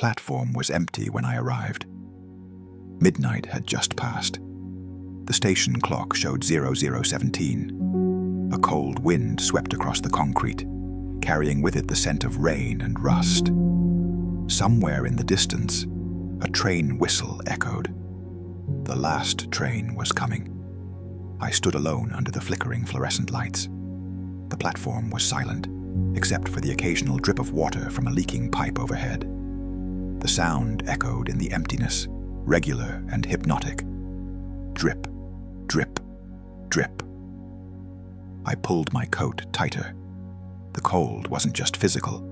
platform was empty when I arrived. Midnight had just passed. The station clock showed 0017. A cold wind swept across the concrete, carrying with it the scent of rain and rust. Somewhere in the distance, a train whistle echoed. The last train was coming. I stood alone under the flickering fluorescent lights. The platform was silent, except for the occasional drip of water from a leaking pipe overhead. The sound echoed in the emptiness, regular and hypnotic. Drip, drip, drip. I pulled my coat tighter. The cold wasn't just physical.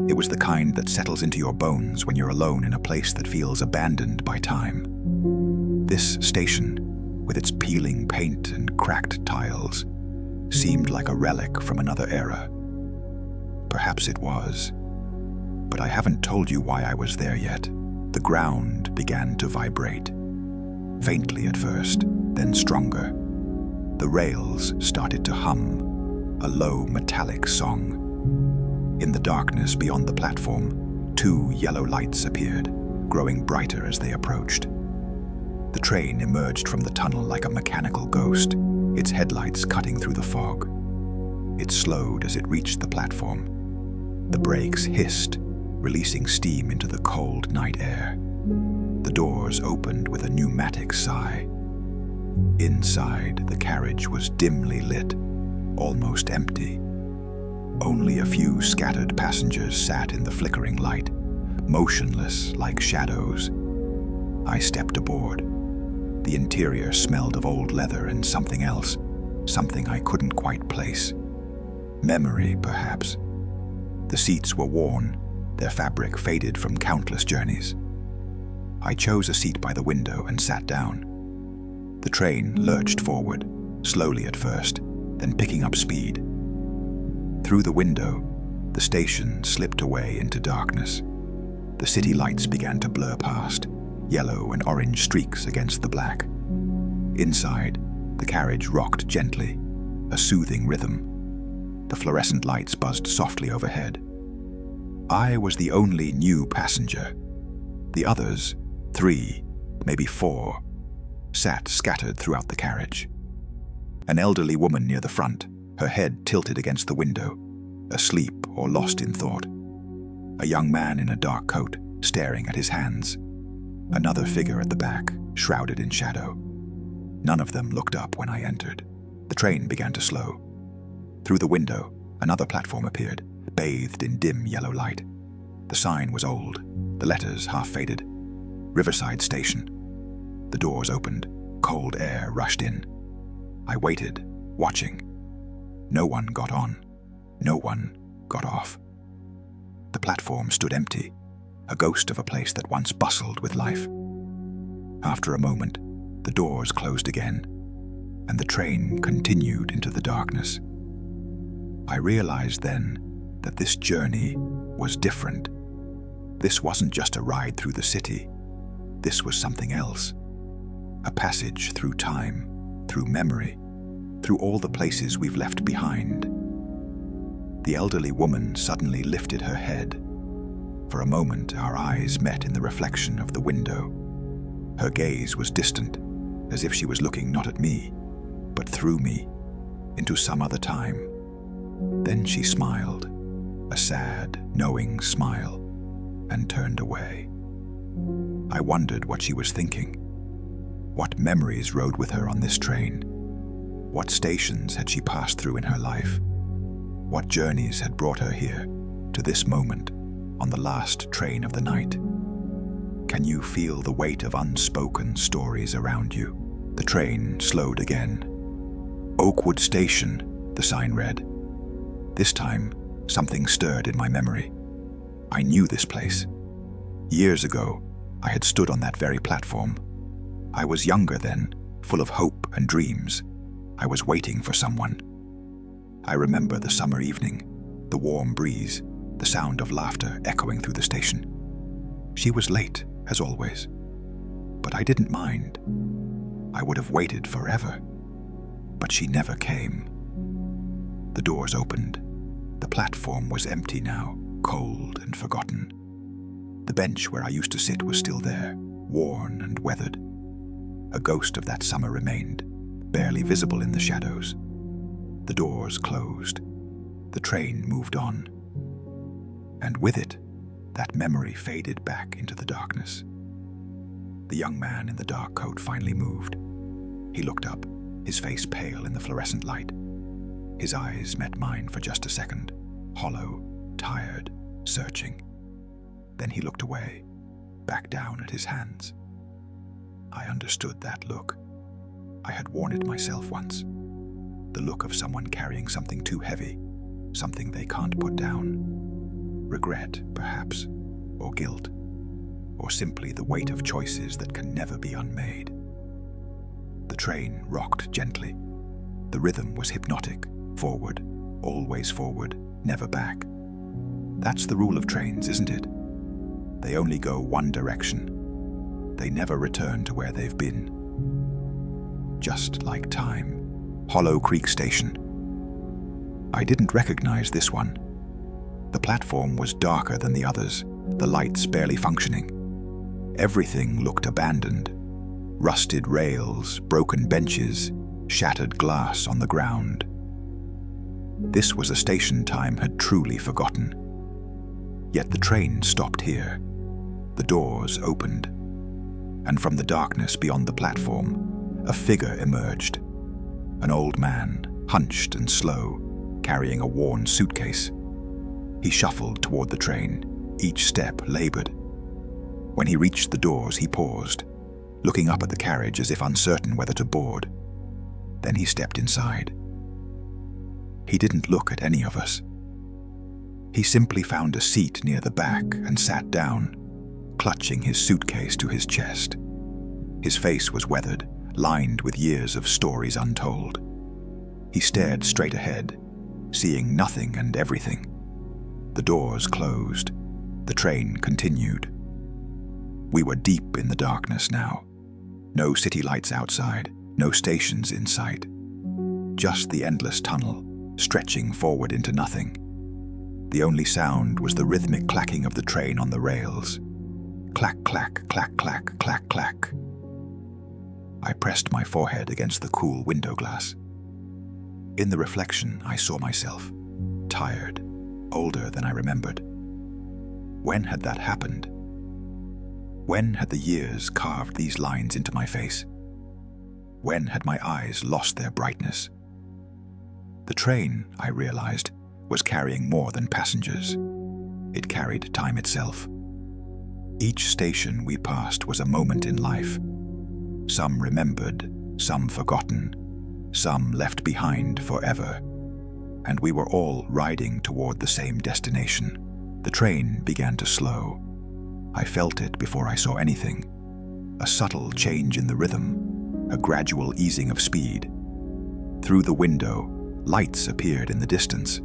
It was the kind that settles into your bones when you're alone in a place that feels abandoned by time. This station, with its peeling paint and cracked tiles, seemed like a relic from another era. Perhaps it was, but I haven't told you why I was there yet. The ground began to vibrate. Faintly at first, then stronger. The rails started to hum, a low metallic song. In the darkness beyond the platform, 2 yellow lights appeared, growing brighter as they approached. The train emerged from the tunnel like a mechanical ghost, its headlights cutting through the fog. It slowed as it reached the platform. The brakes hissed, releasing steam into the cold night air. The doors opened with a pneumatic sigh. Inside, the carriage was dimly lit, almost empty. Only a few scattered passengers sat in the flickering light, motionless like shadows. I stepped aboard. The interior smelled of old leather and something else, something I couldn't quite place. Memory, perhaps. The seats were worn, their fabric faded from countless journeys. I chose a seat by the window and sat down. The train lurched forward, slowly at first, then picking up speed. Through the window, the station slipped away into darkness. The city lights began to blur past, yellow and orange streaks against the black. Inside, the carriage rocked gently, a soothing rhythm. The fluorescent lights buzzed softly overhead. I was the only new passenger. The others, 3, maybe 4, sat scattered throughout the carriage. An elderly woman near the front, her head tilted against the window, asleep or lost in thought. A young man in a dark coat, staring at his hands. Another figure at the back, shrouded in shadow. None of them looked up when I entered. The train began to slow. Through the window, another platform appeared, bathed in dim yellow light. The sign was old, the letters half-faded. Riverside Station. The doors opened, cold air rushed in. I waited, watching. No one got on. No one got off. The platform stood empty, a ghost of a place that once bustled with life. After a moment, the doors closed again, and the train continued into the darkness. I realized then that this journey was different. This wasn't just a ride through the city. This was something else. A passage through time, through memory, through all the places we've left behind. The elderly woman suddenly lifted her head. For a moment, our eyes met in the reflection of the window. Her gaze was distant, as if she was looking not at me, but through me, into some other time. Then she smiled, a sad, knowing smile, and turned away. I wondered what she was thinking. What memories rode with her on this train? What stations had she passed through in her life? What journeys had brought her here, to this moment, on the last train of the night? Can you feel the weight of unspoken stories around you? The train slowed again. Oakwood Station, the sign read. This time, something stirred in my memory. I knew this place. Years ago, I had stood on that very platform. I was younger then, full of hope and dreams. I was waiting for someone. I remember the summer evening, the warm breeze, the sound of laughter echoing through the station. She was late, as always, but I didn't mind. I would have waited forever, but she never came. The doors opened. The platform was empty now, cold and forgotten. The bench where I used to sit was still there, worn and weathered. A ghost of that summer remained, barely visible in the shadows. The doors closed. The train moved on. And with it, that memory faded back into the darkness. The young man in the dark coat finally moved. He looked up, his face pale in the fluorescent light. His eyes met mine for just a second, hollow, tired, searching. Then he looked away, back down at his hands. I understood that look. I had worn it myself once. The look of someone carrying something too heavy, something they can't put down. Regret, perhaps, or guilt, or simply the weight of choices that can never be unmade. The train rocked gently. The rhythm was hypnotic, forward, always forward, never back. That's the rule of trains, isn't it? They only go one direction. They never return to where they've been. Just like time. Hollow Creek Station. I didn't recognize this one. The platform was darker than the others, the lights barely functioning. Everything looked abandoned. Rusted rails, broken benches, shattered glass on the ground. This was a station time had truly forgotten. Yet the train stopped here. The doors opened, and from the darkness beyond the platform, a figure emerged. An old man, hunched and slow, carrying a worn suitcase. He shuffled toward the train, each step labored. When he reached the doors, he paused, looking up at the carriage as if uncertain whether to board. Then he stepped inside. He didn't look at any of us. He simply found a seat near the back and sat down, clutching his suitcase to his chest. His face was weathered, lined with years of stories untold. He stared straight ahead, seeing nothing and everything. The doors closed. The train continued. We were deep in the darkness now. No city lights outside, no stations in sight. Just the endless tunnel, stretching forward into nothing. The only sound was the rhythmic clacking of the train on the rails. Clack, clack, clack, clack, clack, clack. I pressed my forehead against the cool window glass. In the reflection, I saw myself, tired, older than I remembered. When had that happened? When had the years carved these lines into my face? When had my eyes lost their brightness? The train, I realized, was carrying more than passengers. It carried time itself. Each station we passed was a moment in life. Some remembered, some forgotten, some left behind forever. And we were all riding toward the same destination. The train began to slow. I felt it before I saw anything. A subtle change in the rhythm, a gradual easing of speed. Through the window, lights appeared in the distance.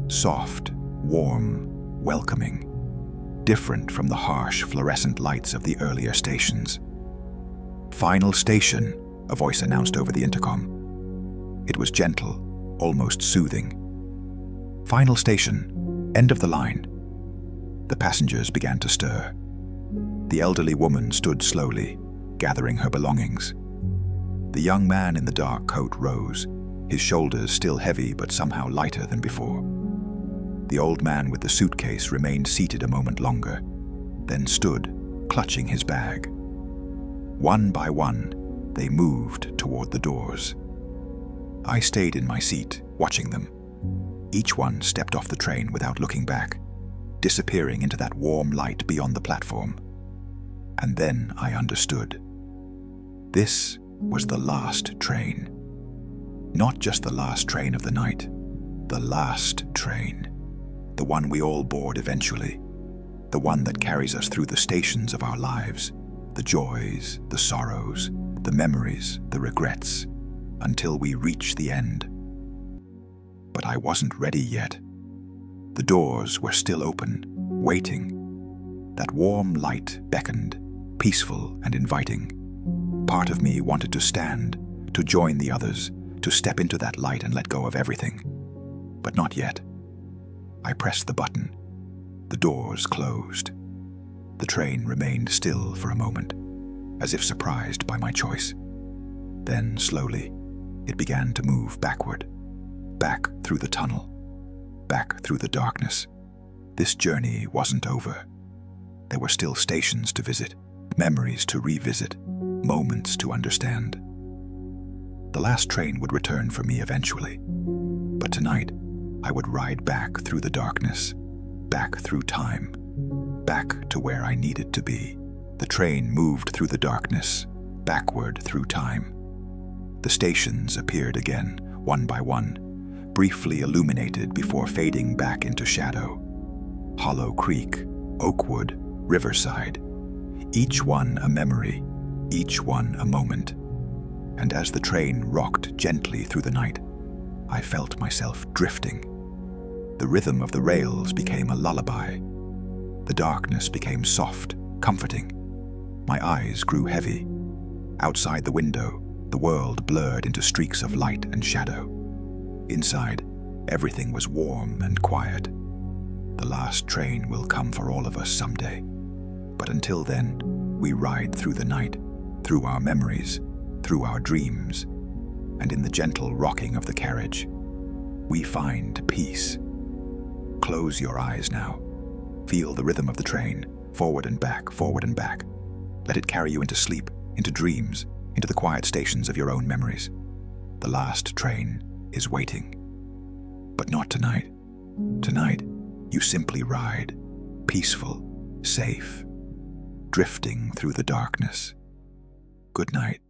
Soft, warm, welcoming. Different from the harsh fluorescent lights of the earlier stations. "Final station," a voice announced over the intercom. It was gentle, almost soothing. "Final station, end of the line." The passengers began to stir. The elderly woman stood slowly, gathering her belongings. The young man in the dark coat rose, his shoulders still heavy but somehow lighter than before. The old man with the suitcase remained seated a moment longer, then stood, clutching his bag. One by one, they moved toward the doors. I stayed in my seat, watching them. Each one stepped off the train without looking back, disappearing into that warm light beyond the platform. And then I understood. This was the last train. Not just the last train of the night, the last train. The one we all board eventually. The one that carries us through the stations of our lives, the joys, the sorrows, the memories, the regrets, until we reach the end. But I wasn't ready yet. The doors were still open, waiting. That warm light beckoned, peaceful and inviting. Part of me wanted to stand, to join the others, to step into that light and let go of everything. But not yet. I pressed the button. The doors closed. The train remained still for a moment, as if surprised by my choice. Then, slowly, it began to move backward, back through the tunnel, back through the darkness. This journey wasn't over. There were still stations to visit, memories to revisit, moments to understand. The last train would return for me eventually, but tonight I would ride back through the darkness, back through time, back to where I needed to be. The train moved through the darkness, backward through time. The stations appeared again, one by one, briefly illuminated before fading back into shadow. Hollow Creek, Oakwood, Riverside, each one a memory, each one a moment. And as the train rocked gently through the night, I felt myself drifting. The rhythm of the rails became a lullaby. The darkness became soft, comforting. My eyes grew heavy. Outside the window, the world blurred into streaks of light and shadow. Inside, everything was warm and quiet. The last train will come for all of us someday. But until then, we ride through the night, through our memories, through our dreams, and in the gentle rocking of the carriage, we find peace. Close your eyes now. Feel the rhythm of the train, forward and back, forward and back. Let it carry you into sleep, into dreams, into the quiet stations of your own memories. The last train is waiting. But not tonight. Tonight, you simply ride, peaceful, safe, drifting through the darkness. Good night.